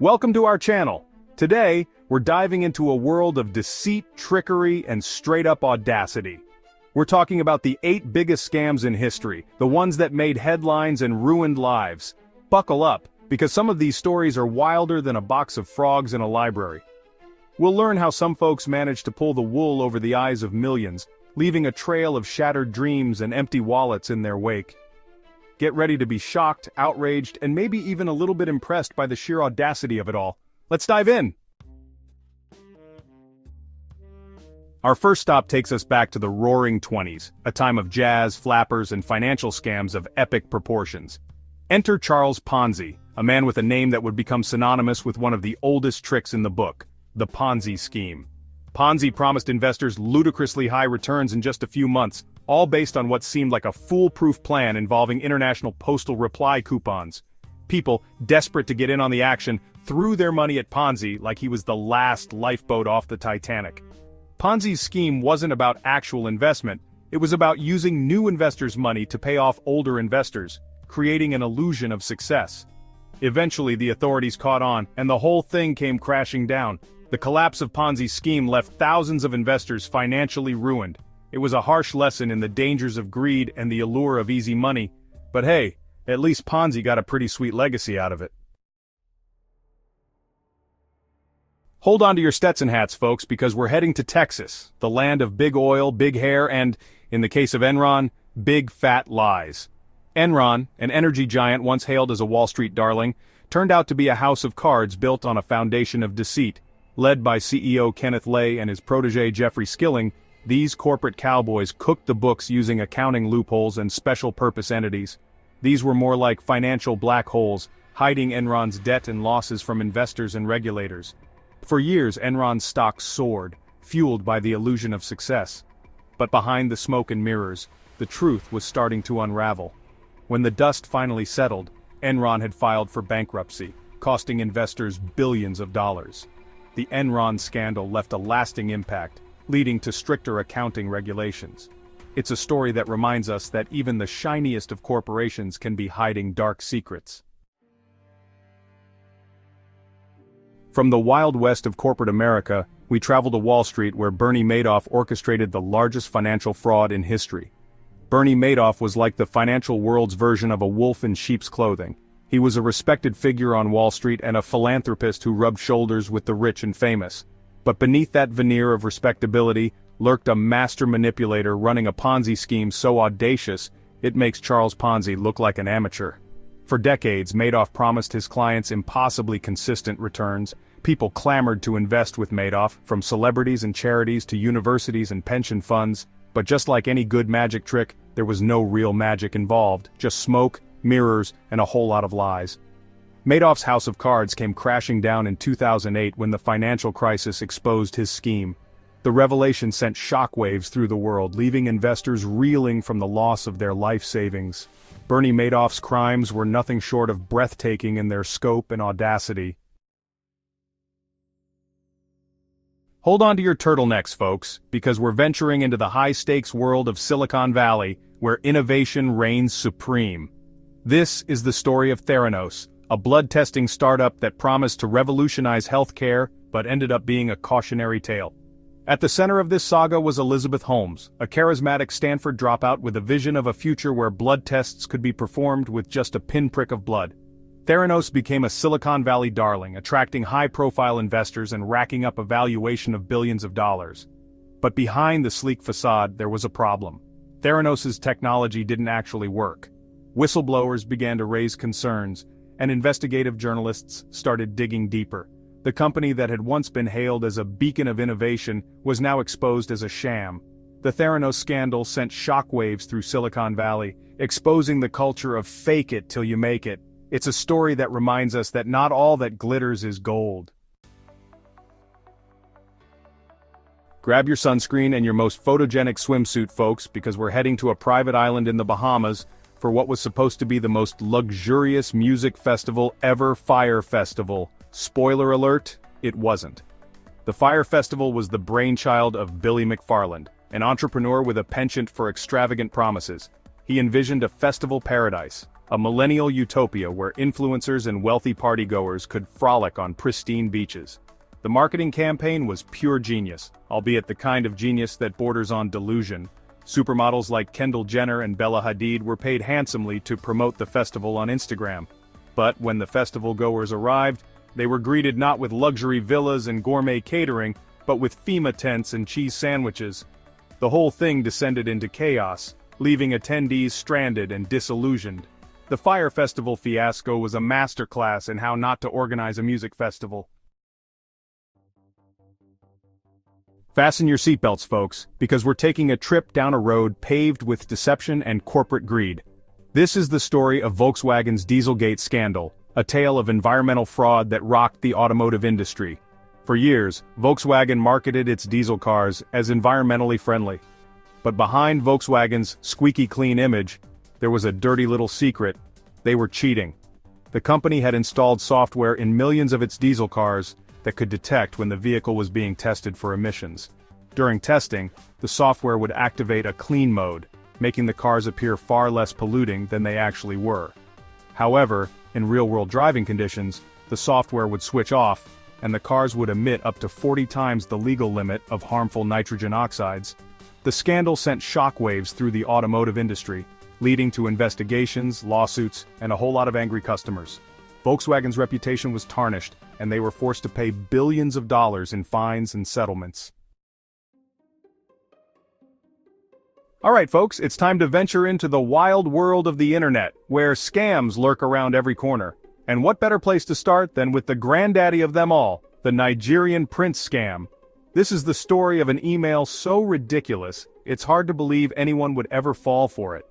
Welcome to our channel. Today, we're diving into a world of deceit, trickery, and straight-up audacity. We're talking about the 8 biggest scams in history, the ones that made headlines and ruined lives. Buckle up, because some of these stories are wilder than a box of frogs in a library. We'll learn how some folks managed to pull the wool over the eyes of millions, leaving a trail of shattered dreams and empty wallets in their wake. Get ready to be shocked, outraged, and maybe even a little bit impressed by the sheer audacity of it all. Let's dive in! Our first stop takes us back to the Roaring '20s, a time of jazz, flappers, and financial scams of epic proportions. Enter Charles Ponzi, a man with a name that would become synonymous with one of the oldest tricks in the book, the Ponzi scheme. Ponzi promised investors ludicrously high returns in just a few months, all based on what seemed like a foolproof plan involving international postal reply coupons. People, desperate to get in on the action, threw their money at Ponzi like he was the last lifeboat off the Titanic. Ponzi's scheme wasn't about actual investment, it was about using new investors' money to pay off older investors, creating an illusion of success. Eventually the authorities caught on, and the whole thing came crashing down. The collapse of Ponzi's scheme left thousands of investors financially ruined. It was a harsh lesson in the dangers of greed and the allure of easy money, but hey, at least Ponzi got a pretty sweet legacy out of it. Hold on to your Stetson hats, folks, because we're heading to Texas, the land of big oil, big hair, and, in the case of Enron, big fat lies. Enron, an energy giant once hailed as a Wall Street darling, turned out to be a house of cards built on a foundation of deceit. Led by CEO Kenneth Lay and his protege Jeffrey Skilling, these corporate cowboys cooked the books using accounting loopholes and special-purpose entities. These were more like financial black holes, hiding Enron's debt and losses from investors and regulators. For years, Enron's stock soared, fueled by the illusion of success. But behind the smoke and mirrors, the truth was starting to unravel. When the dust finally settled, Enron had filed for bankruptcy, costing investors billions of dollars. The Enron scandal left a lasting impact, leading to stricter accounting regulations. It's a story that reminds us that even the shiniest of corporations can be hiding dark secrets. From the Wild West of corporate America, we travel to Wall Street where Bernie Madoff orchestrated the largest financial fraud in history. Bernie Madoff was like the financial world's version of a wolf in sheep's clothing. He was a respected figure on Wall Street and a philanthropist who rubbed shoulders with the rich and famous. But beneath that veneer of respectability lurked a master manipulator running a Ponzi scheme so audacious, it makes Charles Ponzi look like an amateur. For decades, Madoff promised his clients impossibly consistent returns. People clamored to invest with Madoff, from celebrities and charities to universities and pension funds. But just like any good magic trick, there was no real magic involved, just smoke, mirrors, and a whole lot of lies. Madoff's house of cards came crashing down in 2008 when the financial crisis exposed his scheme. The revelation sent shockwaves through the world, leaving investors reeling from the loss of their life savings. Bernie Madoff's crimes were nothing short of breathtaking in their scope and audacity. Hold on to your turtlenecks, folks, because we're venturing into the high-stakes world of Silicon Valley, where innovation reigns supreme. This is the story of Theranos, a blood-testing startup that promised to revolutionize healthcare, but ended up being a cautionary tale. At the center of this saga was Elizabeth Holmes, a charismatic Stanford dropout with a vision of a future where blood tests could be performed with just a pinprick of blood. Theranos became a Silicon Valley darling, attracting high-profile investors and racking up a valuation of billions of dollars. But behind the sleek facade, there was a problem. Theranos's technology didn't actually work. Whistleblowers began to raise concerns, and investigative journalists started digging deeper. The company that had once been hailed as a beacon of innovation was now exposed as a sham. The Theranos scandal sent shockwaves through Silicon Valley, exposing the culture of fake it till you make it. It's a story that reminds us that not all that glitters is gold. Grab your sunscreen and your most photogenic swimsuit, folks, because we're heading to a private island in the Bahamas for what was supposed to be the most luxurious music festival ever, Fyre Festival. Spoiler alert, it wasn't. The Fyre Festival was the brainchild of Billy McFarland, an entrepreneur with a penchant for extravagant promises. He envisioned a festival paradise, a millennial utopia where influencers and wealthy partygoers could frolic on pristine beaches. The marketing campaign was pure genius, albeit the kind of genius that borders on delusion. Supermodels like Kendall Jenner and Bella Hadid were paid handsomely to promote the festival on Instagram. But when the festival goers arrived, they were greeted not with luxury villas and gourmet catering, but with FEMA tents and cheese sandwiches. The whole thing descended into chaos, leaving attendees stranded and disillusioned. The Fyre Festival fiasco was a masterclass in how not to organize a music festival. Fasten your seatbelts, folks, because we're taking a trip down a road paved with deception and corporate greed. This is the story of Volkswagen's Dieselgate scandal, a tale of environmental fraud that rocked the automotive industry. For years, Volkswagen marketed its diesel cars as environmentally friendly. But behind Volkswagen's squeaky clean image, there was a dirty little secret: they were cheating. The company had installed software in millions of its diesel cars that could detect when the vehicle was being tested for emissions. During testing, the software would activate a clean mode, making the cars appear far less polluting than they actually were. However, in real-world driving conditions, the software would switch off, and the cars would emit up to 40 times the legal limit of harmful nitrogen oxides. The scandal sent shockwaves through the automotive industry, leading to investigations, lawsuits, and a whole lot of angry customers. Volkswagen's reputation was tarnished, and they were forced to pay billions of dollars in fines and settlements. Alright folks, it's time to venture into the wild world of the internet, where scams lurk around every corner. And what better place to start than with the granddaddy of them all, the Nigerian prince scam. This is the story of an email so ridiculous, it's hard to believe anyone would ever fall for it.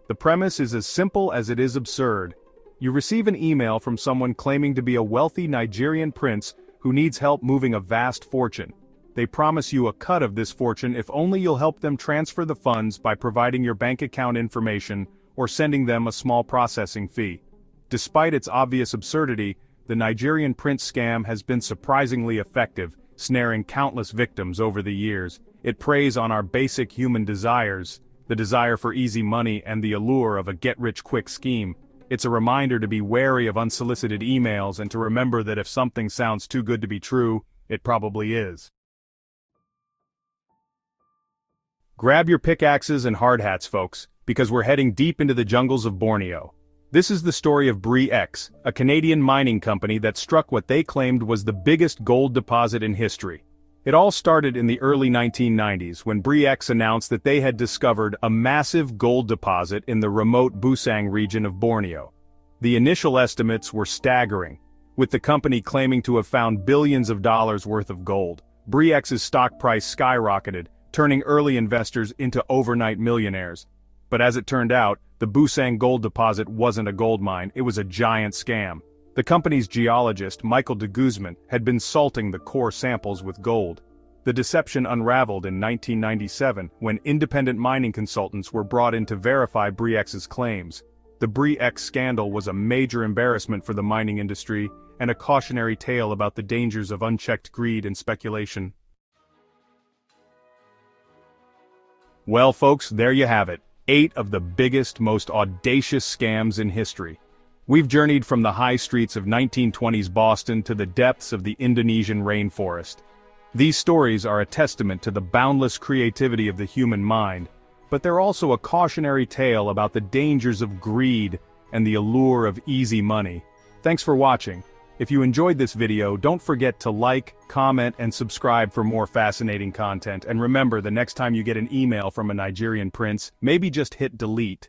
The premise is as simple as it is absurd. You receive an email from someone claiming to be a wealthy Nigerian prince who needs help moving a vast fortune. They promise you a cut of this fortune if only you'll help them transfer the funds by providing your bank account information or sending them a small processing fee. Despite its obvious absurdity, the Nigerian prince scam has been surprisingly effective, snaring countless victims over the years. It preys on our basic human desires, the desire for easy money and the allure of a get-rich-quick scheme. It's a reminder to be wary of unsolicited emails and to remember that if something sounds too good to be true, it probably is. Grab your pickaxes and hard hats, folks, because we're heading deep into the jungles of Borneo. This is the story of BRIX, a Canadian mining company that struck what they claimed was the biggest gold deposit in history. It all started in the early 1990s when BRIX announced that they had discovered a massive gold deposit in the remote Busang region of Borneo. The initial estimates were staggering, with the company claiming to have found billions of dollars worth of gold. BRIX's stock price skyrocketed, turning early investors into overnight millionaires. But as it turned out, the Busang gold deposit wasn't a gold mine, it was a giant scam. The company's geologist, Michael de Guzman, had been salting the core samples with gold. The deception unraveled in 1997 when independent mining consultants were brought in to verify BRIX's claims. The BRIX scandal was a major embarrassment for the mining industry and a cautionary tale about the dangers of unchecked greed and speculation. Well folks, there you have it. 8 of the biggest, most audacious scams in history. We've journeyed from the high streets of 1920s Boston to the depths of the Indonesian rainforest. These stories are a testament to the boundless creativity of the human mind, but they're also a cautionary tale about the dangers of greed and the allure of easy money. Thanks for watching. If you enjoyed this video, don't forget to like, comment, and subscribe for more fascinating content. And remember, the next time you get an email from a Nigerian prince, maybe just hit delete.